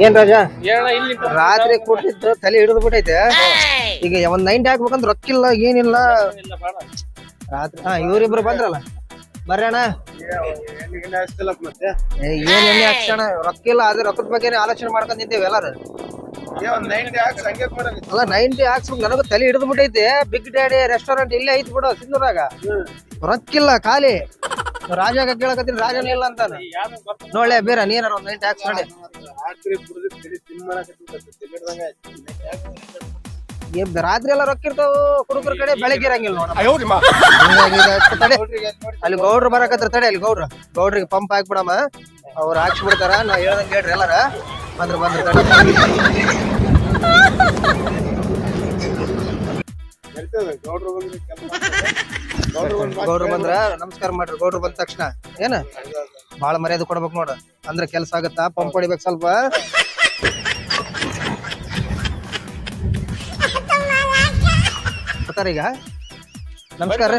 ಏನ್ ರಾಜ ರಾತ್ರಿ ಕೊಟ್ಟಿದ್ದು ತಲೆ ಹಿಡಿದು ಬಿಟ್ಟೈತೆ. ಈಗ ಒಂದ್ 90 ಹಾಕ್ಬೇಕಂದ್ರ ರೊಕ್ಕಿಲ್ಲ ಏನಿಲ್ಲ ರಾತ್ರಿ. ಇವ್ರಿಬ್ರು ಬಂದ್ರಲ್ಲ ಬರ್ರಣ. ಏನ್ ಎಣ್ಣೆ ಹಾಕ್ಸಣ ರೊಕ್ಕಿಲ್ಲ. ಅದೇ ರೊಕ್ಕದ ಬಗ್ಗೆ ಆಲೋಚನೆ ಮಾಡ್ಕೊಂಡ್ ನಿಂತೇವೆ ಎಲ್ಲಾರು. ಅಲ್ಲ 90 ಹಾಕ್ಸ್ಬೇಕು. ನನಗೂ ತಲೆ ಹಿಡಿದು ಬಿಟ್ಟೈತೆ. ಬಿಗ್ ಡ್ಯಾಡಿ ರೆಸ್ಟೋರೆಂಟ್ ಇಲ್ಲೇ ಐತಿ ಬಿಡು ಸಿಂಧೂರಾಗ. ರೊಕ್ಕಿಲ್ಲ ಖಾಲಿ. ರಾಜಾಗ ಕೇಳಕತ್ತೀನಿ ರಾಜನ ಇಲ್ಲ ಅಂತಾನ. ನೋಡ್ಲೆ ಬೇರೆ ನೀನಾರ ಒಂದ್ 90 ಹಾಕ್ಸ್ ನೋಡಿ. ರಾತ್ರಿ ಎಲ್ಲ ರೊಕ್ಕ ಇರ್ತಾವ ಕುಡುಕರ ಕಡೆ ಬೆಳಗ್ಗೆ ಇರಂಗಿಲ್ಲ ನೋಡ. ಅಲ್ಲಿ ಗೌಡ್ರು ಬರಕತ್ರ ತಡೆ. ಅಲ್ಲಿ ಗೌಡ್ರಿಗೆ ಪಂಪ್ ಹಾಕ್ಬಿಡಮ್ಮ. ಅವ್ರು ಹಾಕ್ಸ್ಬಿಡ್ತಾರ. ನಾವ್ ಹೇಳ್ದಂಗ ಹೇಳ್ರಿ ಎಲ್ಲಾರ ಬಂದ್ರ ಗೌಡ್ರು ಬಂದ್ರ ನಮಸ್ಕಾರ ಮಾಡ್ರಿ. ಗೌಡ್ರು ಬಂದ ತಕ್ಷಣ ಏನ ಬಾಳ ಮರ್ಯಾದೆ ಕೊಡ್ಬೇಕು ನೋಡ. ಅಂದ್ರೆ ಕೆಲ್ಸ ಆಗತ್ತಾ. ಪಂಪ್ ಹೊಡಿಬೇಕು ಸ್ವಲ್ಪ. ಈಗ ನಮಸ್ಕಾರ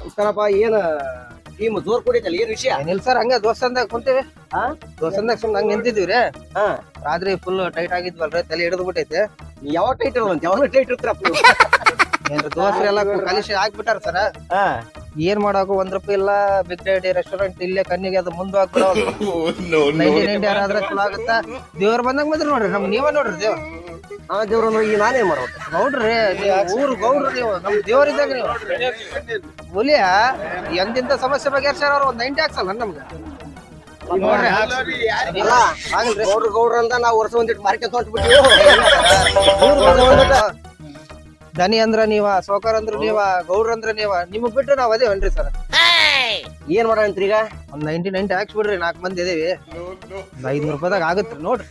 ನಮಸ್ಕಾರಪ್ಪ. ಏನ ಟೀಮ್ ಜೋರ್ ಕುಡಿತಲ್ಲ, ಏನ್ ವಿಷಯ? ಏನಿಲ್ಲ ಸರ್, ಹಂಗ ದೋಸ್ತಂದಾಗ ಕುಂತೇವಿ. ದೋಸ್ತಂದಾಗ ಸುಮ್ನೆ ಹಂಗ ನಿಂತಿದ್ವಿ. ರಾತ್ರಿ ಫುಲ್ ಟೈಟ್ ಆಗಿದ್ವಲ್ರಿ, ತಲೆ ಹಿಡಿದು ಬಿಟ್ಟೈತೆ. ಯಾವ ಟೈಟ್ ಇರಲ್ಲ, ಯಾವಾಗ ಟೈಟ್ ಇರ್ತಾರಪ್ಪ ಏನ್ರಿ ದೋಸ್ತ್ರಿ ಎಲ್ಲ ಕಲಿಸಿ ಹಾಕ್ಬಿಟ್ಟಾರ ಸರ. ಏನ್ ಮಾಡಾಕು ₹1 ಇಲ್ಲ. ಬಿಗ್ ಡ್ಯಾಡಿ ರೆಸ್ಟೋರೆಂಟ್ ಇಲ್ಲೇ ಕಣ್ಣಿಗೆ ಅದು ಮುಂದೆ ಹಾಕ್ಬಿಡೋ. 90 ಯಾರಾದ್ರ ಚಲೋ ಆಗತ್ತ. ದೇವ್ರ ಬಂದಂಗ ಬಂದ್ರಿ ನೋಡ್ರಿ. ನೀವ ನೋಡ್ರಿ ದೇವ್ರ. ದೇವ್ರ ಈಗ ನಾನೇನ್ ಮಾಡ್ಬೇಕು? ಗೌಡ್ರಿ ಊರ್ ಗೌಡ್ರು ನೀವು. ನಮ್ ದೇವ್ರಿದ್ದಾಗ ನೀವು ಹುಲಿಯ ಎಂತಿಂತ ಸಮಸ್ಯೆ ಬಗೆಹರ್ಸ್ಯಾರ. ಅವ್ರು ಒಂದ್ 90 ಹಾಕ್ಸಲ್ಲ ನಮ್ಗೆ. ಗೌಡ್ರ ಅಂತ ನಾವು ವರ್ಷ ಒಂದಿಟ್ಟು ಮಾರ್ಕೆಟ್ ಹೊಂಟ್ಬಿಟ್ಟು ದನಿ ಅಂದ್ರ ನೀವ, ಸೌಕರ್ ಅಂದ್ರ ನೀವ, ಗೌಡ್ರ ಅಂದ್ರ ನೀವ. ನಿಮಗ್ ಬಿಟ್ರೆ ನಾವ್ ಅದೇವನ್ರಿ ಸರ್. ಏನ್ ಮಾಡಂತ್ರಿ ಈಗ? ಒಂದ್ 90 ಹಾಕ್ಸ್ಬಿಡ್ರಿ. 4 ಮಂದಿ ಅದೇವಿ. ₹500 ಆಗತ್ರಿ ನೋಡ್ರಿ.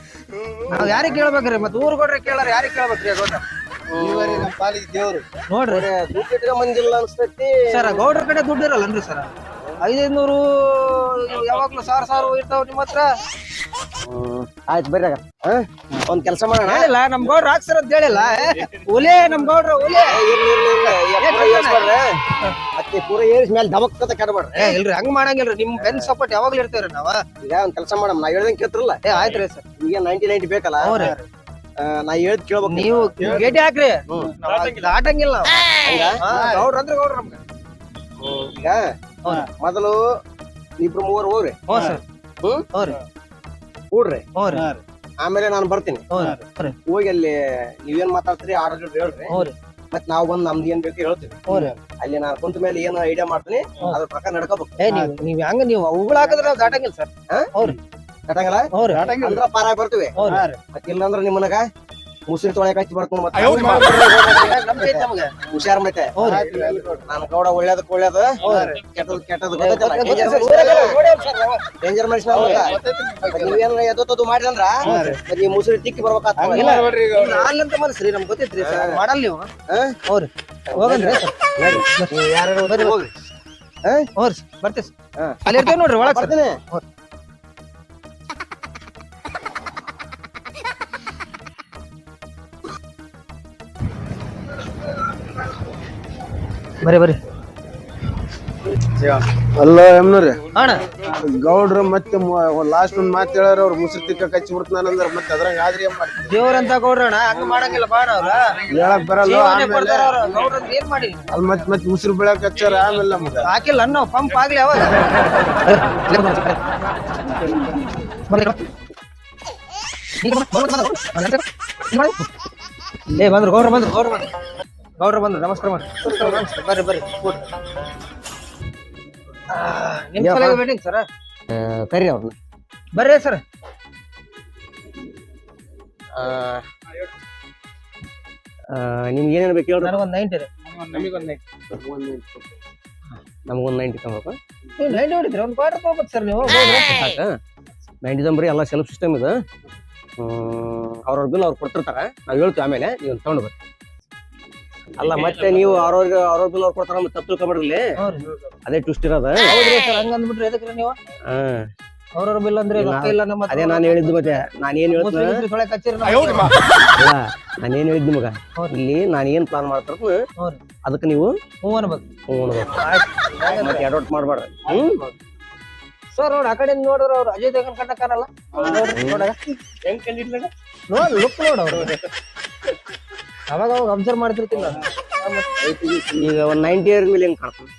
ನಾವ್ ಯಾರಿಗ್ ಕೇಳ್ಬೇಕ್ರಿ? ಮತ್ ಊರ್ ಕೊಡ್ರಿ ಕೇಳಾರ ಯಾರಿಗ್ ಕೇಳ್ಬೇಕ್ರಿ? ಗೌಡ್ರ ದೇವ್ರು ನೋಡ್ರಿ ದುಡ್ಡು ಮಂದಿಲ್ಲ ಅನ್ಸ್ತೈತಿ ಸರ್. ಗೌಡ್ರ ಕಡೆ ದುಡ್ಡು ಇರಲ್ಲನ್ರಿ ಸರ್. 500 ಯಾವಾಗ್ಲೂ ಸಾವಿರ ಇರ್ತಾವ ನಿಮ್ ಹತ್ರ. ಆಯ್ತು ಬರ್ರಿ. ಒಂದ್ ಕೆಲ್ಸ ಮಾಡೋಣ. ಹೇಳಿಲ್ಲ ನಮ್ ಗೌಡ್ರ ಹಾಕ್ಸರ್ ಅಂತ ಹೇಳಿಲ್ಲ. ಒಲೆ ನಮ್ ಗೌಡ್ರ ಒಲೆ ಮತ್ತೆ ಪೂರ ಏರಿಸ್ ಮೇಲೆ ದಮಕ್ಕದ ಕೆಡಬೇಡ್ರಿ. ಇಲ್ರಿ ಹಂಗ್ ಮಾಡಂಗಿಲ್ರಿ. ನಿಮ್ ಬೆನ್ ಸಪೋರ್ಟ್ ಯಾವಾಗ್ಲೂ ಇರ್ತೇವ್ರಿ ನಾವ. ಈಗ ಒಂದ್ ಕೆಲ್ಸ ಮಾಡಮ್, ನಾ ಹೇಳ್ದಂಗ್ ಕೇಳ್ತಿರಲ್ಲ. ಆಯ್ತ್ರಿ ಸರ್. ಈಗ 90 ಬೇಕಲ್ಲ, ನಾ ಹೇಳ್ದ್ ಕೇಳ್ಬೇಕು. ನೀವು ಗೇಟಿ ಹಾಕ್ರಿ, ದಾಟಂಗಿಲ್ಲ ಗೌಡ್ರ ಅಂದ್ರೆ ಗೌಡ್ರ ನಮ್ಗ. ಈಗ ಮೊದಲು ಇಬ್ರು 3 ಹೋಗ್ರಿ. ಕೂಡ್ರಿ. ಆಮೇಲೆ ನಾನು ಬರ್ತೀನಿ. ಹೋಗಿ ಅಲ್ಲಿ ನೀವೇನ್ ಮಾತಾಡ್ತೀರಿ ಆರ್ಡರ್ ಹೇಳ್ರಿ. ಮತ್ ನಾವ್ ಬಂದ್ ನಮ್ದು ಏನ್ ಬೇಕು ಹೇಳ್ತೀವಿ. ಅಲ್ಲಿ ನಾನು ಕುಂತ ಮೇಲೆ ಏನ್ ಐಡಿಯಾ ಮಾಡ್ತೀನಿ ಅದ್ರ ಪ್ರಕಾರ ನಡ್ಕೋಬೇಕು. ನೀವ್ ಹಂಗ ನೀವು ಅವುಗಳು ಹಾಕಿದ್ರೆ ನಾವ್ ದಾಟಂಗಿಲ್ಲ ಸರ್. ದಾಟಂಗಲ್ಲ ಅಂದ್ರ ಪಾರಾಗಿ ಬರ್ತೀವಿ. ಮತ್ ಇಲ್ಲಂದ್ರ ನಿಮ್ಮನಗ ಮುಸ್ರಿ ತೊಳೆಕ್ ಹಚ್ಚಿ ಬರ್ತೀನಿ. ಮತ್ತೆ ಹುಷಾರ್. ಮತ್ತೆ ನಾನು ಗೌಡ ಒಳ್ಳೇದಕ್ ಒಳ್ಳೇದು, ಕೆಟ್ಟದ್ ಕೆಟ್ಟದ್ ಡೇಂಜರ್ ಮನುಷ್ಯ. ನೀವೇನ ಎದೋತದು ಮಾಡಿದಂದ್ರ ಈ ಮುಸ್ರಿ ತಿಕ್ಕಿ ಬರ್ಬೇಕಂತ ಮನಸ್ರಿ ನಮ್ಗೆ ಗೊತ್ತೈತ್ರಿ. ಮಾಡಲ್ ನೀವು ಹೋಗ್ರಿ ಹೋಗಂದ್ರಿ. ಯಾರು ಹೋಗ್ರಿ. ಬರ್ತೀವಿ ಅಲ್ಲಿ ಇರ್ತೇವೆ ನೋಡ್ರಿ. ಒಳಗ್ ಬರ್ತೀನಿ. ಬರ್ರಿ ಅಲ್ಲ ಎಮ್ನವ್ರಿ, ಅಣ್ಣ ಗೌಡ್ರು ಮತ್ತೆ ಲಾಸ್ಟ್ ಒಂದ್ ಮಾತು ಹೇಳಾರ. ಅವ್ರು ಮುಸ್ರಿ ತಿಕ್ಕ ಕಚ್ಚಿ ಬಿಡ್ತಾನಂದ್ರ ಮತ್ತೆ ಅದ್ರಂಗ ಆದ್ರಿ ಏನ್ ಮಾಡ್ತೀವಿ? ದೇವ್ರಂತ ಗೌಡ್ರಣ್ಣ ಹಂಗ ಮಾಡಂಗಿಲ್ಲ. ಬಾಣ ಅವ್ರ ಹೇಳಕ್ ಬರಲ್ಲ. ಗೌಡ್ರ ಏನ್ ಮಾಡಿ ಅಲ್ಲಿ ಮತ್ ಮುಸ್ರಿ ಬೆಳಕ್ ಹಚ್ಚಾರ. ಆಮೇಲೆ ನಮ್ಗ ಹಾಕಿಲ್ಲ ಅನ್ನೋ ಪಂಪ್ ಆಗ್ಲಿ ಅವಾಗ. ಬಂದ್ರು ಗೌಡ್ರ ಬಂದ್ರು. ನಮಸ್ಕಾರ ಬರ್ರಿ ಬರ್ರಿ. ನಿಮ್ ಸಲ ವೇಟಿಂಗ್ ಸರ್. ಕರಿ ಅವ್ರನ್ನ ಬರ್ರಿ ಸರ್. ನಿಮ್ಗೆ ಏನೇನು ಬೇಕು ಹೇಳ್ರಿ. ನನಗೊಂದ್ 90 ರೀ. ನಮಗೊಂದು 90 ತಗೋಬೇಕು. 90 ಹೊಡಿದ್ರಿ. ಒಂದು ಕ್ವಾರ್ಟರ್ ತಗೋಬೇಕು ಸರ್ ನೀವು. 90 ತಂಬ್ರಿ. ಎಲ್ಲ ಸೆಲ್ಫ್ ಸಿಸ್ಟಮ್ ಇದು. ಅವ್ರವ್ರ ಬಿಲ್ ಅವ್ರು ಕೊಡ್ತಿರ್ತಾರ. ನಾವ್ ಹೇಳ್ತೀವಿ ಆಮೇಲೆ ನೀವು ತಗೊಂಡು ಬರ್ರಿ. ಅಲ್ಲ ಮತ್ತೆ ನೀವು ಅವ್ರ ಬಿಲ್ ಅವ್ರು ಕೊಡ್ತಾರ. ತಪ್ಪು ತಿಳ್ಕೊಬೇಡ್ರಿ. ಅದೇ ಟ್ವಿಸ್ಟ್ ಇರೋದ. ಹಂಗ ಅಂದ್ಬಿಟ್ರಿ ಎದಕ್ರಿ ನೀವು? ಅವ್ರವ್ರ ಬಿಲ್ ಅಂದ್ರೆ ರೊಕ್ಕ ಇಲ್ಲ ನಮ್ಮ ಅದೇ ನಾನು ಹೇಳಿದ್ದು ಮತ್ತೆ ನಾನೇನ್ ಹೇಳ್ತೀನಿ ಸೊಳೆ ಕಚ್ಚೇರಿ ನಾನೇನ್ ಹೇಳಿದ್ದು ಮಗ ಇಲ್ಲಿ ನಾನು ಏನ್ ಪ್ಲಾನ್ ಮಾಡ್ತಾರ ಅದಕ್ಕೆ ನೀವು ಹ್ಞೂ ಅನ್ಬೇಕು ಮತ್ತೆ ಅಡಾಪ್ಟ್ ಮಾಡ್ಬಾರ್ದು ಸರ್ ನೋಡ್ ಆ ಕಡೆ ನೋಡ್ರ ಅವ್ರು ಅಜಯ್ ದೇವಗನ್ ಕಂಡ ಕಾಣಲ್ಲ ನೋಡ್ ಲುಕ್ ನೋಡ್ ಅವ್ರು ಅವಾಗ ಅವಾಗ ಅಬ್ಸರ್ವ್ ಮಾಡ್ತಿರ್ತಿಲ್ಲ ಈಗ ಒಂದ್ 90 ಇಯರ್ ಮೇಲೆ ಹೆಂಗ್ ಕಾಣ್ತದೆ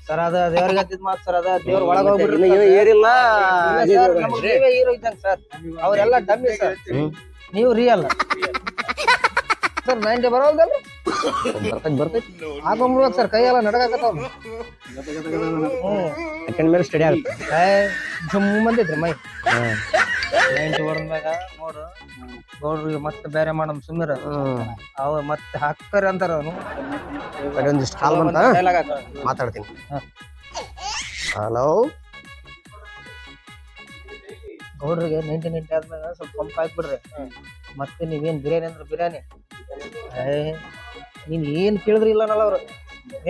ಸರ್ ಅದ ದೇವ್ರಿಗೆ ಹತ್ತಿದ್ ಮಾತು ಸರ್ ಅದ ದೇವ್ರ ಒಳಗ ಹೋಗ್ಬಿಟ್ರಿ ಏರಿಲ್ಲ ಹೀರೋ ಇದ್ದಂಗ ಸರ್ ಅವ್ರೆಲ್ಲ ಡಮ್ಮಿ ಸರ್ ನೀವು ರಿಯಲ್ ಸರ್ 90 ಬರೋಲ್ದಲ್ರಿ ಬರ್ತೈತಿ ಹಾಕೊಂಡ್ಬಿಡ್ಬೇಕು ಸರ್ ಕೈ ಎಲ್ಲ ನಡಗಾಕತ್ತಾವ ಸೆಕೆಂಡ್ ಮೇಲೆ ಸ್ಟಡಿ ಆಗುತ್ತೆ ಜುಮ್ ಬಂದಿದ್ರಿ ಮೈ 90 ಹೊಡೆದ್ಮ್ಯಾಗ ನೋಡು ಗೌಡ್ರಿಗೆ ಮತ್ತೆ ಬೇರೆ ಮಾಡಮ್ ಸುಮ್ಮಿರ ಅವ ಮತ್ತೆ ಹಾಕ್ತಾರೆ ಅಂತಾರ ಅವನು ಒಂದಿಷ್ಟು ಕಾಲ್ ಬಂತ ಮಾತಾಡ್ತೀನಿ ಹಲೋ ಗೌಡ್ರಿಗೆ 90 ಆದ್ಮ್ಯಾಗ ಸ್ವಲ್ಪ ಪಂಪ್ ಹಾಕ್ಬಿಡ್ರಿ ಮತ್ತೆ ನೀವೇನ್ ಬಿರಿಯಾನಿ ಅಂದ್ರೆ ಬಿರಿಯಾನಿ ನೀನ್ ಏನ್ ಕೇಳಿದ್ರಿ ಇಲ್ಲನಲ್ಲ ಅವ್ರು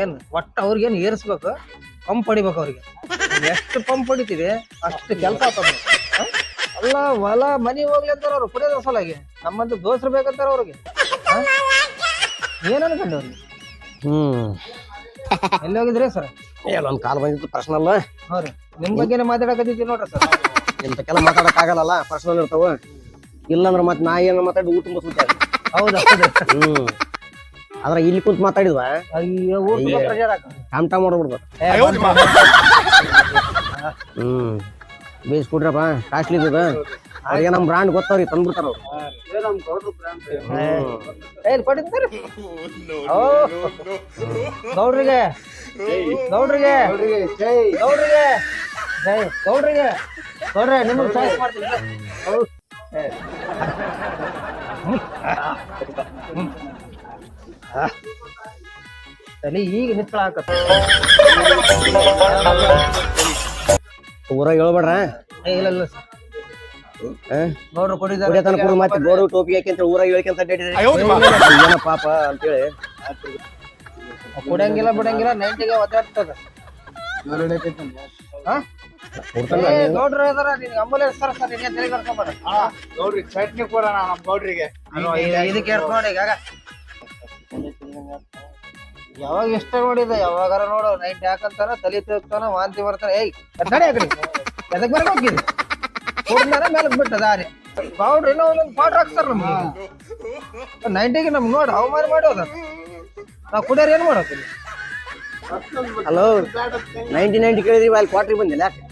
ಏನ್ ಒಟ್ಟ ಅವ್ರಿಗೇನ್ ಏರ್ಸ್ಬೇಕು ಪಂಪ್ ಹೊಡಿಬೇಕು ಅವ್ರಿಗೆ ಎಷ್ಟು ಪಂಪ್ ಹೊಡಿತೀವಿ ಅಷ್ಟು ಕೆಲಸ ಆಗ್ತದ ಅಲ್ಲ ಹೊಲ ಮನಿ ಹೋಗ್ಲಿ ಅಂತಾರ ಅವ್ರು ಕುಡಿಯೋದ್ರ ಸಲಾಗಿ ನಮ್ಮಂತ ದೋಸ್ರು ಬೇಕಂತಾರ ಅವ್ರಿಗೆ ಏನ್ ಅನ್ಕೊಂಡಿ ಅವ್ರಿಗೆ ಎಲ್ಲಿ ಹೋಗಿದ್ರಿ ಸರ್ ಒಂದ್ ಕಾಲ್ ಬಂದಿತ್ತು ಪರ್ಸನಲ್ ಹೌದ್ರಿ ನಿಮ್ ಬಗ್ಗೆನೇ ಮಾತಾಡಕತ್ತಿದ್ವಿ ನೋಡ್ರಿ ಸರ್ ಇಂತಕ್ಕೆಲ್ಲ ಮಾತಾಡಕ್ ಆಗಲ್ಲ ಪರ್ಸನಲ್ ಇರ್ತಾವ ಇಲ್ಲಾಂದ್ರ ಮತ್ ನಾ ಏನ ಮಾತಾಡಿ ಊಟ ಮುಗಿಸ್ಬಿಟ್ಟೆ ಹೌದಾ ಅದ್ರ ಇಲ್ಲಿ ಕುಂತ ಮಾತಾಡಿದ್ವ ಅಯ್ಯೋ ಊಟ ಪ್ರೆಷರ್ ಟಾಮ್ ಟಾಮ್ ಮಾಡ್ಬಿಡ್ಬೇಕು ಬೇಯಿಸ್ಬಿಟ್ರಪ್ಪ ಕಾಸ್ಟ್ಲಿ ಇದ ಅವ್ರಿಗೆ ನಮ್ ಬ್ರಾಂಡ್ ಗೊತ್ತವ್ರಿ ತಂದ್ಬಿಡ್ತಾರ ಗೌಡ್ರಿಗೆ ಗೌಡ್ರಿಗೆ ಗೌಡ್ರಿಗೆ ಗೌಡ್ರಿಗೆ ಗೌಡ್ರೆ ನಿಮ್ಗೆ ಚಾಯ್ಸ್ ಮಾಡ್ತೀನಿ ತಲೆ ಈಗ ನಿಚ್ಚಳ ಹಾಕತ್ತ ಊರಾಗ ಹೇಳ್ಬೇಡ್ರ ಇಲ್ಲ ಇಲ್ಲ ಗೌಡ್ರು ಕೊಡಿದಾರೆ ಮತ್ತೆ ಗೋಡು ಟೋಪಿ ಹಾಕಿಂತ ಊರಾಗ ಹೇಳ್ಕೊಂತ ಏನ ಪಾಪ ಅಂತೇಳಿ ಕುಡಿಯಂಗಿಲ್ಲ ಬಿಡಂಗಿಲ್ಲ 90ಗೆ ಒದ್ದಾಡ್ತದ ಗೌಡ್ರು ಇದಾರ ನಿನ್ಗೆ ಅಂಬುಲೆನ್ಸ್ ಸರ್ ನಿನ್ಗೆ ತಲೆ ಕರ್ಕೊಂಬರ ನೋಡ್ರಿ ಚಟ್ನಿ ಕೊಡೋಣ ನಮ್ ಗೌಡ್ರಿಗೆ ಇದಕ್ಕೆ ನೋಡಿ ಈಗ ಯಾವಾಗ ಇಷ್ಟ ನೋಡಿದ ಯಾವಾಗಾರ ನೋಡು 90 ಹಾಕಂತಾನ ತಲೆ ತಿರುಗ್ತಾನ ವಾಂತಿ ಬರ್ತಾನ ಏಯ್ ನಡೆ ಆ ಕಡೆ ಎದಕ್ ಬರಕ್ ಹೋಗಿದ್ರಿ ಕುಡ್ದಾರ ಮೇಲಕ್ ಬಿಟ್ಟ ದಾರಿ ಗೌಡ್ರು ಇನ್ನೂ ಒಂದೊಂದು ಪಾಟ್ರ್ ಹಾಕ್ತಾರ ನಮ್ಗೆ 90ಗೆ ನಮ್ಗೆ ನೋಡಿ ಅವಮಾನ ಮಾಡೋದ ನಾವ್ ಕುಡಿಯೋರ್ ಏನ್ ಮಾಡೋಕಿಲ್ಲ ಹಲೋ 90 ಕೇಳಿದ್ರಿ ಅಲ್ಲಿ ಕ್ವಾಟ್ರಿ ಬಂದಿಲ್ಲ ಯಾಕೆ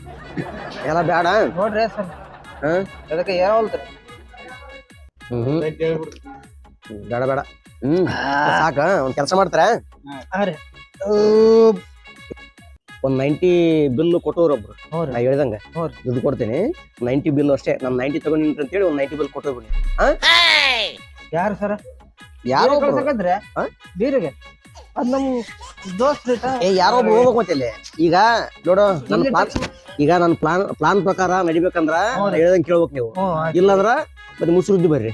ಎಲ್ಲ ಬೇಡ ನೋಡ್ರಿ ಸರ್ ಅದಕ್ಕೆ ಏನವಲ್ತ್ರಿ ಬೇಡ ಬೇಡ ಸಾಕ ಒಂದ್ ಕೆಲಸ ಮಾಡ್ತಾರ ಒಂದ್ 90 ಬಿಲ್ ಕೊಟ್ಟವ್ರೊಬ್ರು ನಾ ಹೇಳ್ದಂಗ ದುಡ್ಡು ಕೊಡ್ತೀನಿ 90 ಬಿಲ್ ಅಷ್ಟೇ ನಮ್ 90 ತಗೊಂಡಿ ಅಂತ ಹೇಳಿ ಒಂದ್ 90 ಬಿಲ್ ಕೊಟ್ಟೋಗ್ಬಿಡಿ ಯಾರು ಸರ್ ಯಾರೋ ಬೀರಿಗೆ ಅದ್ ನಮ್ ದೋಸ್ತ್ ಯಾರೋ ಒಬ್ರು ಹೋಗ್ಬೇಕು ಮತ್ತೆ ಇಲ್ಲಿ ಈಗ ನೋಡು ಈಗ ನನ್ ಪ್ಲಾನ್ ಪ್ರಕಾರ ನಡಿಬೇಕಂದ್ರ ಹೇಳ್ದಂಗ್ ಕೇಳ್ಬೇಕು ನೀವು ಇಲ್ಲಂದ್ರ ಮತ್ತೆ ಮುಸುರುದ್ದಿ ಬರ್ರಿ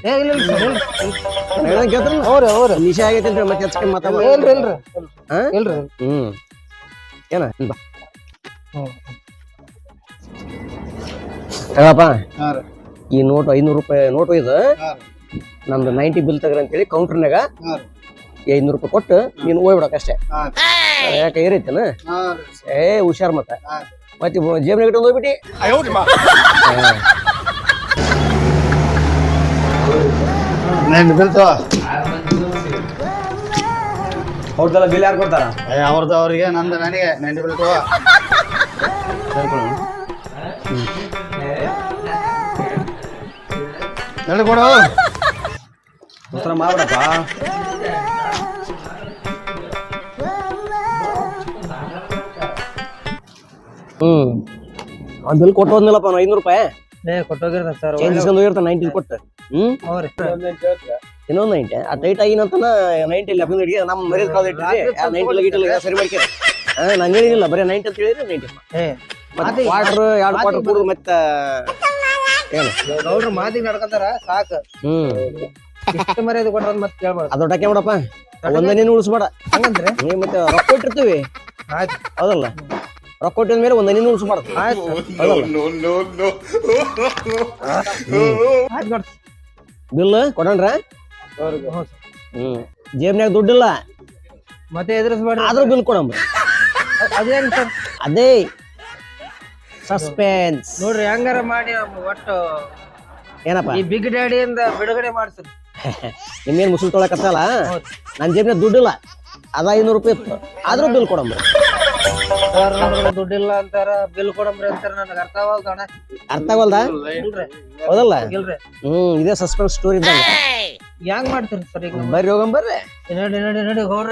ಹೇಳ್ದಂಗ್ ಕೇಳ್ತಾರ ನಿಶೆ ಆಗೈತೆ ಮತ್ತೆ ಹಚ್ಕೊಂಡ್ ಮಾತಾಡ ಏನ ಹೇಳಪ್ಪ ಈ ನೋಟ್ 500 ರೂಪಾಯಿ ನೋಟು ಇದು ನಮ್ದು 90 ಬಿಲ್ ತಗ್ರ ಅಂತೇಳಿ ಕೌಂಟರ್ನಾಗ 500 ರೂಪಾಯಿ ಕೊಟ್ಟು ನೀನು ಹೋಗ್ಬಿಡಕ್ ಅಷ್ಟೇ ಯಾಕೆ ಏರೈತೇನ ಹುಷಾರ್ ಮತ್ತೆ ಜೇಬ್ನಾಗ ಇಟ್ಟು ಹೋಗ್ಬಿಟ್ಟಿ ಅವ್ರದೆಲ್ಲ ಬಿಲ್ ಯಾರು ಕೊಡ್ತಾರ ಅವ್ರದ್ದು ಅವ್ರಿಗೆ ನಂದು ನನಗೆ 90 ಬಿಲ್ ಹೇಳಿ ಕೊಡು ಉತ್ತರ ಮಾಡ್ಬಿಡಪ್ಪ ಬಿಲ್ ಕೊಟ್ಟು ಹೋದ್ನಲ್ಲಪ್ಪ 500 ರೂಪಾಯಿ ಕೊಟ್ಟೋಗಿರ್ತಾನ ಸರ್ ಚೇಂಜ್ ಹೋಗಿರ್ತಾನ 90 ಕೊಟ್ಟು ಇನ್ನೊಂದು 90 ಆ ಟೈಟ್ ಆಗಿನಂತನ 90 ಇಲ್ಲ ಅಪ್ಪಿನ ಹಿಡಿಯ ನಮ್ಮ ಮರ್ಯಾದ ಕಾಲ್ ಇಟ್ಟಿರಿ 90 ಲಗಿಟ್ಟಿಲ್ಲ ಸರಿ ಮಾಡ್ಕೇರಿ ನಾನು ಹೇಳಿದಿಲ್ಲ ಬರೀ 90 ಅಂತ ಹೇಳಿದ್ರೆ 90 ಮತ್ತೆ ಕ್ವಾರ್ಟರ್ 2 ಕ್ವಾರ್ಟರ್ ಕೂಡುದು ಮತ್ತೆ ಏನು ಗೌಡ್ರು ಮಾತಿಗೆ ನಡ್ಕೊಂತಾರ ಸಾಕು ಇಷ್ಟು ಮರ್ಯಾದೆ ಕೊಟ್ರ ಮತ್ತೆ ಕೇಳ್ಬಾರ್ದು ಅದು ಡಾಕೆ ಮಾಡಪ್ಪ ಒಂದೇ ನೀನು ಉಳಿಸ್ಬೇಡ ಹಂಗಂದ್ರೆ ಮತ್ತೆ ರೊಕ್ಕ ಕೊಟ್ಟಿರ್ತೀವಿ ಹೌದಲ್ಲ ರೊಕ್ಕ ಕೊಟ್ಟಿದ ಮೇಲೆ ಒಂದ್ ಹನಿ ಉಳಿಸ್ಬಾರ್ದು. ಆಯ್ತು ಆಯ್ತು ನೋಡ್ರಿ. ಬಿಲ್ ಕೊಡೋಣ್ರ? ಜೇಬ್ನ್ಯಾಗ ದುಡ್ಡಿಲ್ಲ, ಮತ್ತೆ ಎದುರಿಸ್ಬೇಡ್ರಿ. ಆದ್ರೂ ಬಿಲ್ ಕೊಡಂಬ್ರಿ. ಅದೇನ್ ಸರ್? ಅದೇ ಸಸ್ಪೆನ್ಸ್ ನೋಡ್ರಿ ಹೆಂಗಾರ ಮಾಡಿ ಒಟ್ಟು ಏನಪ್ಪ ಈ ಬಿಗ್ ಡ್ಯಾಡಿಯಿಂದ ಬಿಡುಗಡೆ ಮಾಡ್ಸ್ರಿ. ನಿಮ್ಗೇನ್ ಮುಸುಲ್ ತೊಳಕತ್ತಲ್ಲ, ನನ್ ಜೇಬ್ನ್ಯಾಗ ದುಡ್ಡಿಲ್ಲ, ಅದ 500 ರೂಪಾಯಿ ಇತ್ತು, ಆದ್ರೂ ಬಿಲ್ ಕೊಡಂಬ್ರಿ. ದುಡ್ಡಿಲ್ಲ ಅಂತಾರ, ಬಿಲ್ ಕೊಡಂಬ್ರಿ ಅಂತಾರ, ನನಗೆ ಅರ್ಥ ಆಗಲ್ದಣ್ಣ. ಅರ್ಥ ಆಗಲ್ದ? ಇಲ್ರಿ ಹೌದಲ್ಲ? ಇಲ್ರಿ. ಇದೇ ಸಸ್ಪೆನ್ಸ್ ಸ್ಟೋರಿ ಇದ್ದಂಗ. ಹೆಂಗ್ ಮಾಡ್ತೀರಿ ಸರ್ ಈಗ? ಬರ್ರಿ ಹೋಗಂಬರ್ರಿ. ನಡಿ ನಡಿ ನಡಿ ಗೌಡ್ರ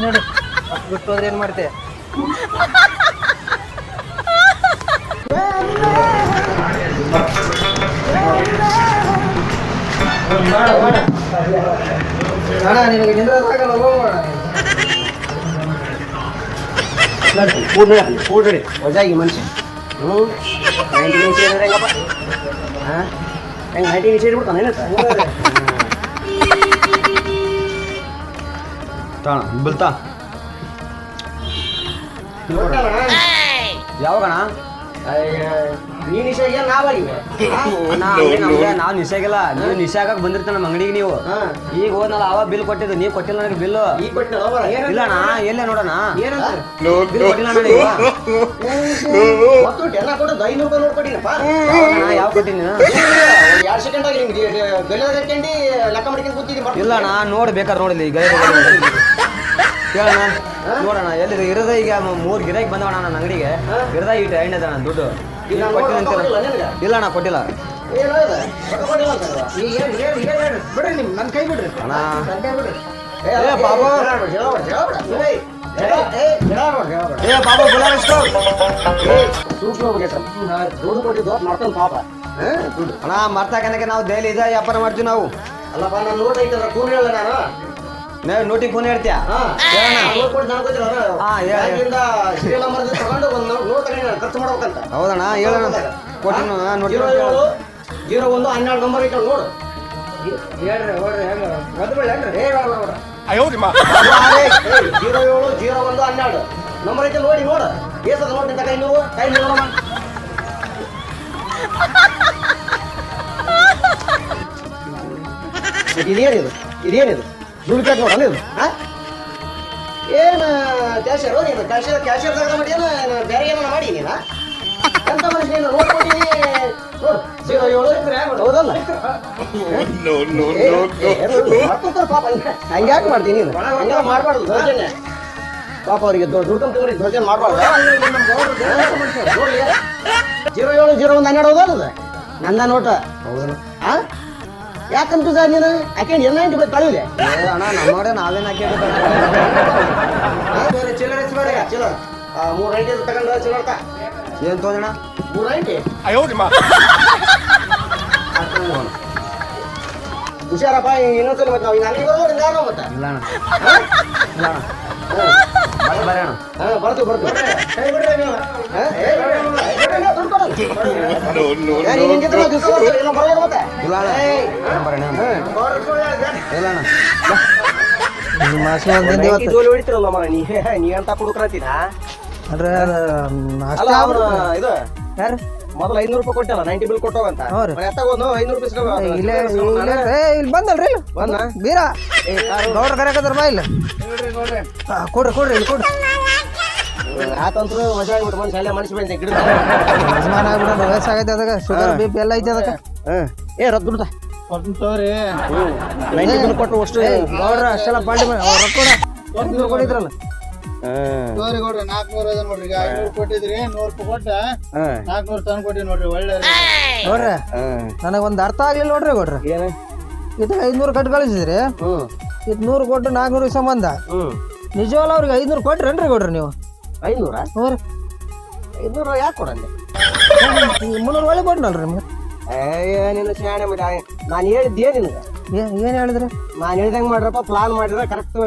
ನಡಿ ಬಿಟ್ಟು ಹೋದ್ರೆ ಏನ್ ಮಾಡ್ತೆ? ನಿನಗೆ ನಿಂದ್ರಕ್ಕಾಗಲ್ಲ, ಹೋಗೋಣ. ಕೂಡ್ರಿ ಹೊಸಾಗಿ ಮನುಷ್ಯ. 90 ನಿಮಿಷ ಹೆಂಗಪ್ಪ? ಹೆಂಗ 90 ನಿಮಿಷ ಇಟ್ಬಿಡ್ತಾನೆ ಬಿಲ್ತಾ ಯಾವಾಗಣ? ನೀ ನಿಶಾಗ ನಾವ್ ನಿಶಾಗಿಲ್ಲ, ನೀವು ನಿಶಾಗಕ್ ಬಂದಿರ್ತ ನಮ್ಮ ಅಂಗಡಿಗೆ. ನೀವು ಈಗ ಹೋದ್ನಲ್ಲ ಅವ ಬಿಲ್ ಕೊಟ್ಟಿದ್ದು, ನೀವ್ ಕೊಟ್ಟಿಲ್ಲ ನನಗೆ ಬಿಲ್. ಇಲ್ಲಣ್ಣ, ಎಲ್ಲೇ ನೋಡೋಣ. ಬಿಲ್ ಕೊಟ್ಟಿಲ್ಲ ನನಗೆ. ಯಾವ ಕೊಟ್ಟಿನಿ? ಇಲ್ಲಣ್ಣ, ನೋಡಿ ಬೇಕಾದ್ರೆ ನೋಡಿಲ್ಲ. ಈಗ ಕೇಳೋಣ, ನೋಡೋಣ ಎಲ್ಲಿ ಇರದ. ಈಗ 3 ಗಿರಾಕಿ ಬಂದವಣ ನನ್ನ ಅಂಗಡಿಗೆ. ಇರದ ಇಟ್ಟು ಎಣ್ಣೆದಣ್ಣ ದುಡ್ಡು. ಇಲ್ಲ ಅಣ್ಣ, ಕೊಟ್ಟಿಲ್ಲ. ನನ್ ಕೈ ಬಿಡ್ರಿ ಅಣ್ಣ. ಬಾಬಾ ಅಣ್ಣ, ಮರ್ತಾಕನಕ್ಕೆ ನಾವು ಡೈಲಿ ಇದ ವ್ಯಾಪಾರ ಮಾಡ್ತೀವಿ ನಾವು. ಅಲ್ಲಪ್ಪ, ನಾನು ನೋಟ್ ಐತಲ್ಲ, ಕೂರ್ ಹೇಳ ನಾನು ನೋಟಿಗೆ ಫೋನ್ ಹೇಳ್ತೀಯ? ಖರ್ಚು ಮಾಡ್ಬೇಕಂತ. ಹೌದಣ್ಣ, ಹೇಳೋಣ. ಕೊಟ್ಟಿನ 01 12 ನಂಬರ್ ಐತೆ ನೋಡು. ಹೇಳ್ರಿ ಹೇಳ್ರಿ ಹೆಂಗ ಮೊದಲು ಹೇಳ್ರಿ. 07 01 12 ನಂಬರ್ ಐತೆ ನೋಡಿ. ನೋಡು ಏಸದ ನೋಡಿ ಕೈ ನೀವು ಕೈ ನೋಡಮ್ಮ. ಇದೇನಿದು? ಇದೇನಿದು ದುಡ್ಡು ನೋಡ ನೀವು? ಏನು ಕ್ಯಾಶಿಯರ್ ನೀನು? ಕ್ಯಾಶಿಯರ್ ತಗದ ಮಾಡಿ ಏನು ಬೇರೆ ಏನಾರ ಮಾಡಿ ನೀನ? ಎಂತ ಮನುಷ್ಯ ನೀನು? ನೋಡ್ಕೊಟ್ಟಿನಿ ನೋಡು. 07 ಹೌದಲ್ಲ? ಪಾಪ ಹಂಗ್ಯಾಕೆ ಮಾಡ್ತೀನಿ ನೀನು? ಹಂಗೆಲ್ಲ ಮಾಡ್ಬಾರ್ದು ದೌರ್ಜನ್ಯ. ಪಾಪ ಅವರಿಗೆ ದುಡ್ಡು ತಗೊಂಡು ದೌರ್ಜನ್ಯ ಮಾಡ್ಬಾರ್ದು. 07 01 12 ಹೌದಲ್ಲ? ನಂದ ನೋಟ. ಹೌದಲ್ಲ? ಯಾಕಂತ ಸರ್ ನೀನು ಯಾಕೆ ಎಲ್ಲ ಕಳಿದೆ? ಅಣ್ಣ, ನಮ್ಮ ನಾವೇನು ಹಾಕಿ ಚಿಲ್ಲರೆ ಚಿಲ್ಲರ 3 ಗಂಟೆ ತಗೊಂಡ್ರ ಚಿಲ್ಲರ್ತ ಏನ್ ತೋದಣ? 3 ಗಂಟೆ ಹುಷಾರಪ್ಪ. ಇನ್ನೊಂದ್ಸಲ ಮತ್ತೆ ನಾವು ಅಂಗಡಿ ಬರೋದು ಯಾರೋ ಮತ್ತೆ. ಇಲ್ಲ ಅಣ್ಣ, ಇಲ್ಲ ಅಣ್ಣ. ಬರ ಅಣ್ಣ. ಬರ್ತೀವಿ ಬರ್ತೀವಿ. ಇಲ್ಲ ಅಣ್ಣ, ಬರೋಣ. ಇಲ್ಲ ಅಣ್ಣ, ಹೊಡಿತಿರಲ್ಲ ಮರ ನೀ ಅಂತ ಕುಡುಕ್ರತೀನ. ಇದು ಯಾರು ಮೊದಲು 500 ರೂಪಾಯಿ ಕೊಟ್ಟಲ್ಲ, 90 ಬಿಲ್ ಕೊಟ್ಟೋಗಂತ. ಎತ್ತಾಗೋದು 500 ರೂಪಾಯಿ ಇಲ್ಲಿ ಬಂದಲ್ರಿ. ಬಂದ ಬೀರ ಗೌಡ್ರ ಕರೆಕದ್ರ ಬಾ ಇಲ್ಲ. ಕೊಡ್ರಿ ಕೊಡ್ರಿ ಇಲ್ಲಿ ಕೊಡ್ರಿ. ಆತಂತ್ರ ಮಜಾ ಆಗ್ಬಿಟ್ಟು ಮನುಷ್ಯ ಅಲ್ಲೇ ಮನುಷ್ಯ ಬಂದ ಗಿಡ ಯಜಮಾನ ಆಗ್ಬಿಡ. ವಯಸ್ಸಾಗೈತೆ ಅದಕ್ಕೆ, ಶುಗರ್ BP ಎಲ್ಲ ಐತೆ ಅದಕ್ಕೆ. ರೊಕ್ಕ ದುಡ್ಡ ಕೊಡ್ತವ್ರಿ. 90 ಬಿಲ್ ಕೊಟ್ಟು ಅಷ್ಟು ಗೌಡ್ರ ಅಷ್ಟೆಲ್ಲ ಬಾಂಡಿ ರೊಕ್ಕ ಕೊಡಿದ್ರಲ್ಲ. ನೋಡ್ರಿ ಗೌಡ್ರ 400 ಅದ ನೋಡ್ರಿ. ಈಗ 500 ಕೊಟ್ಟಿದ್ರಿ, 100 ರೂಪಾಯಿ ಕೊಟ್ಟ 400 ತಂದು ಕೊಟ್ಟಿ ನೋಡ್ರಿ. ಒಳ್ಳೆ ನೋಡ್ರಿ, ನನಗೊಂದ್ ಅರ್ಥ ಆಗ್ಲಿಲ್ಲ ನೋಡ್ರಿ ಗೌಡ್ರ. ಇದು 500 ಕಟ್ ಕಳಿಸಿದ್ರಿ, ಇದು 100 ಕೊಟ್ಟು 400 ಸಂಬಂಧ. ನಿಜವಲ್ಲ ಅವ್ರಿಗೆ 500 ಕೊಟ್ರೇನ್ರಿ ಗೌಡ್ರ ನೀವು? 500 500 ಯಾಕೆ ಕೊಡಂడి? 300 ಒಳ್ಳೆ ಕೊಟ್ಟನಲ್ರಿ ನಿಮ್ಗೆ. ನಿನ್ನ ಶಾಣೆ ಮಗ. ನಾನು ಹೇಳಿದ್ದೆ ನಿನಗೆ. ಏನ್ ಹೇಳಿದ್ರಿ? ನಾನು ಹೇಳ್ದಂಗೆ ಮಾಡ್ರಪ್ಪ, ಪ್ಲಾನ್ ಮಾಡಿದ್ರೆ ಕರೆಕ್ಟ್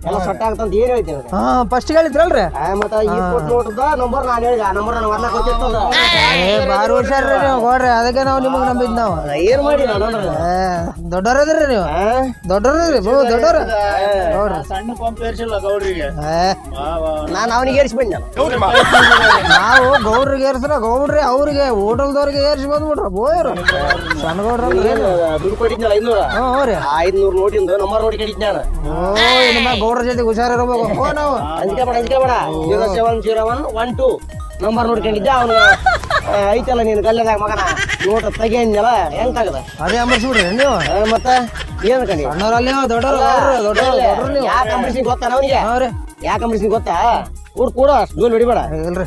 ಎಲ್ಲ ಸೊಟ್ಟ ಆಗತ್ತಂತ ಏನ್ ಹೇಳ್ತೀನಿ ಹಾ ಫಸ್ಟ್ ಹೇಳಿದ್ರಲ್ರಿ ಮತ್ತ ಈ ಕೊಟ್ಟು ನೋಟದ ನಂಬರ್ ನಾನು ಹೇಳಿದ ಆ ನಂಬರ್ ನಾನು ವರ್ಣ ಗೊತ್ತಿರ್ತದ ಬಾರಿ ಹುಷಾರ್ರಿ ನೀವು ಕೊಡ್ರಿ ಅದಕ್ಕೆ ನಾವು ನಿಮಗ್ ನಂಬಿದ್ ನಾವು ಏನ್ ಮಾಡಿ ನಾನು ದೊಡ್ಡವ್ರದ್ರಿ ನೀವು ದೊಡ್ಡವ್ರದ್ರಿ ದೊಡ್ಡವ್ರ ನೋಡ್ರಿ ಸಣ್ಣ ಪಂಪ್ ಏರ್ಸಿಲ್ಲ ಗೌಡ್ರಿಗೆ ನಾನು ಅವನಿಗೆ ಏರಿಸಿ ಬಂದ ನಾವು ಗೌಡ್ರಿಗೆ ಏರ್ಸ್ರ ಗೌಡ್ರಿ ಅವ್ರಿಗೆ ಹೋಟೆಲ್ದವ್ರಿಗೆ ಏರ್ಸಿ ಬಂದ್ಬಿಟ್ರ ಬೋಯರು ಸಣ್ಣ ಗೌಡ್ರ ಏನು ದುಡ್ಡು ಕೊಟ್ಟಿದ್ನಲ್ಲ 500 ಹ್ಞೂ ರೀ 500 ನೋಟಿಂದು ನಂಬರ್ ನೋಡಿ ಕಡಿದ್ ನಾನು ನಮ್ಮ ಗೌಡ್ರ ಜೊತೆ ಹುಷಾರಿರ್ಬೇಕು ಹೋ ನಾವು ಅಂಜಿಕೆ ಬೇಡ 070112 ನಂಬರ್ ನೋಡ್ಕೊಂಡಿದ್ದೆ ಅವನು ಐತಲ್ಲ ನೀನು ಗಲ್ಲದಾಗ ಮಗನ ನೋಟ ತೆಗಿಯಲ್ಲ ಹೆಂಗ್ ತಗದ ಅದೇ ಅಂಬರ್ಸ್ಬಿಡ್ರಿ ನೀವು ಮತ್ತ ಏನ್ ಕಣಿ ಸಣ್ಣವ್ರಲ್ಲಿ ದೊಡ್ಡವ್ರು ನೀವು ಯಾಕೆ ಅಂಬರೀಷ್ ಗೊತ್ತಾ ಅವನಿಗೆ ಹೌರಿ ಯಾಕೆ ಅಂಬರೀಷ್ ಗೊತ್ತಾ ಕೂಡ ಜೋಲ್ ಹೊಡಿಬೇಡ ಇಲ್ರಿ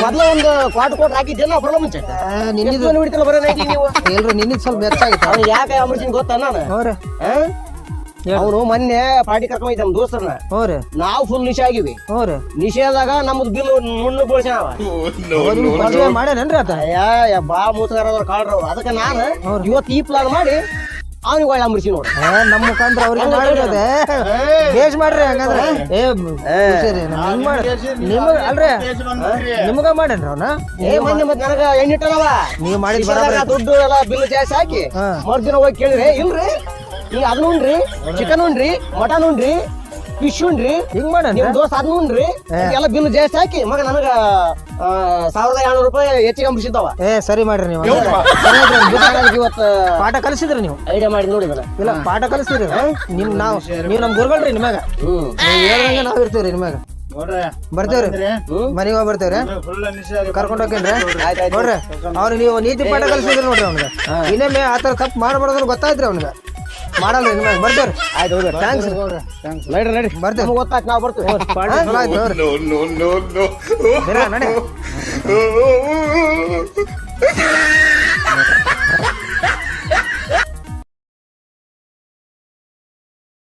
ಮೊದ್ಲ ಒಂದು ಕ್ವಾಟ್ ಹಾಕಿದ್ದೆ ನಾವು ಬರಲ್ಲ ಮುಂಚೆ ನಿನ್ನಿದು ಹೊಡಿತಲ್ಲ ಬರೋ ನೀವು ಇಲ್ರಿ ನಿನ್ನಿದ್ ಸ್ವಲ್ಪ ಹೆಚ್ಚಾಗಿತ್ತು ಅವ್ನು ಯಾಕೆ ಅಂಬರೀಷ್ ಗೊತ್ತಾ ನಾನು ಹೌರಿ ಅವನು ಮೊನ್ನೆ ಪಾರ್ಟಿ ಕರ್ಕೊಂಡ್ ಹೋಯ್ತ ನಮ್ ದೋಸ್ತರನ್ನ ಹ್ಞೂ ನಾವು ಫುಲ್ ನಿಶೆ ಆಗಿವಿ ಹ್ಞೂ ರೀ ನಿಷೇಧಾಗ ನಮ್ದು ಬಿಲ್ ಮುಣ್ಣು ಬೋಳ್ಸ್ಯಾವ ಮಾಡ್ಯಾನೇನ್ರಿ ಆತ ಬಾ ಮೂತಗಾರ ಕಾಳ್ರ ಅದಕ್ಕೆ ನಾನು ಇವತ್ತು ಈ ಪ್ಲಾನ್ ಮಾಡಿ ಅವ್ನಿಗೆ ಒಳ್ಳೆ ಅಂಬರೀಷಿ ನೋಡ್ರಿ ನಮ್ಮ ಮುಖಾಂತರ ಅವ್ರಿಗೆ ಮಾಡಿರೋದೆ ಬೇಸ್ ಮಾಡ್ರಿ ಹಂಗಂದ್ರೆ ಹಿಂಗ್ ಮಾಡಿ ನಿಮಗ ಅಲ್ರಿ ನಿಮಗ ಮಾಡೇನ್ರಿ ಅವನ ಮಂದಿ ಮತ್ ನನಗ ಎಣ್ಣಿಟ್ಟನವ ನೀವು ಮಾಡಿದ್ ದುಡ್ಡು ಎಲ್ಲ ಬಿಲ್ ಜಾಸ್ತಿ ಹಾಕಿ ಮರ್ದಿನ ಹೋಗಿ ಕೇಳಿದ್ರೆ ಇಲ್ರಿ ಈಗ ಅದನ್ನ ಉಣ್ರಿ ಚಿಕನ್ ಉಣ್ರಿ ಮಟನ್ ಉಣ್ರಿ ಫಿಶ್ ಉಣ್ರಿ ಹಿಂಗ್ ಮಾಡೇನ್ರಿ ನಿಮ್ ದೋಸ್ತ ಅದನ್ನ ಉಣ್ರಿ ಎಲ್ಲ ಬಿಲ್ ಜಾಸ್ತಿ ಹಾಕಿ ಮಗ ನನಗ 1200 ರೂಪಾಯಿ ಹೆಚ್ಚಿಗೆ ಅಂಬಿಸಿದ್ದಾವ ಸರಿ ಮಾಡ್ರಿ ನೀವು ಇವತ್ತು ಪಾಠ ಕಲಿಸಿದ್ರಿ ನೀವು ಐಡಿಯಾ ಮಾಡಿ ನೋಡಿದಲ್ಲ ಇಲ್ಲ ಪಾಠ ಕಲಿಸಿದ್ರಿ ನೀವು ನಮ್ ಗುರುಗಳ್ರಿ ನಿಮ್ಯಾಗ ನೀವು ಹೇಳ್ದಂಗೆ ನಾವ್ ಇರ್ತೀವ್ರಿ ನಿಮ್ಯಾಗ ಬರ್ತೇವ್ರಿ ಮನೆಗೆ ಹೋಗಿ ಬರ್ತೇವ್ರಿ ಕರ್ಕೊಂಡ್ ಹೋಗ್ತೇನ್ರಿ ನೋಡ್ರಿ ಅವ್ರಿಗೆ ನೀವು ನೀತಿ ಪಾಠ ಕಲಿಸಿದ್ರಿ ನೋಡ್ರಿ ಅವ್ನಿಗೆ ಇನ್ನೊಮ್ಮೆ ಆತರ ತಪ್ಪು ಮಾಡಬಾರ್ದು ಗೊತ್ತಾಯ್ತ್ರಿ ಅವ್ನಿಗೆ ಮಾಡಲ್ರಿ ನಿಮ್ಗೆ ಬರ್ತೇವ್ರಿ ಆಯ್ತು ಥ್ಯಾಂಕ್ಸ್ ನಡ್ರಿ ನಡ್ರಿ ಬರ್ತೇವೆ ಗೊತ್ತಾಯ್ತು ನಾವು ಬರ್ತೀವಿ ಪಾಠ ಚಲೋ ಆಯ್ತು ನಡಿ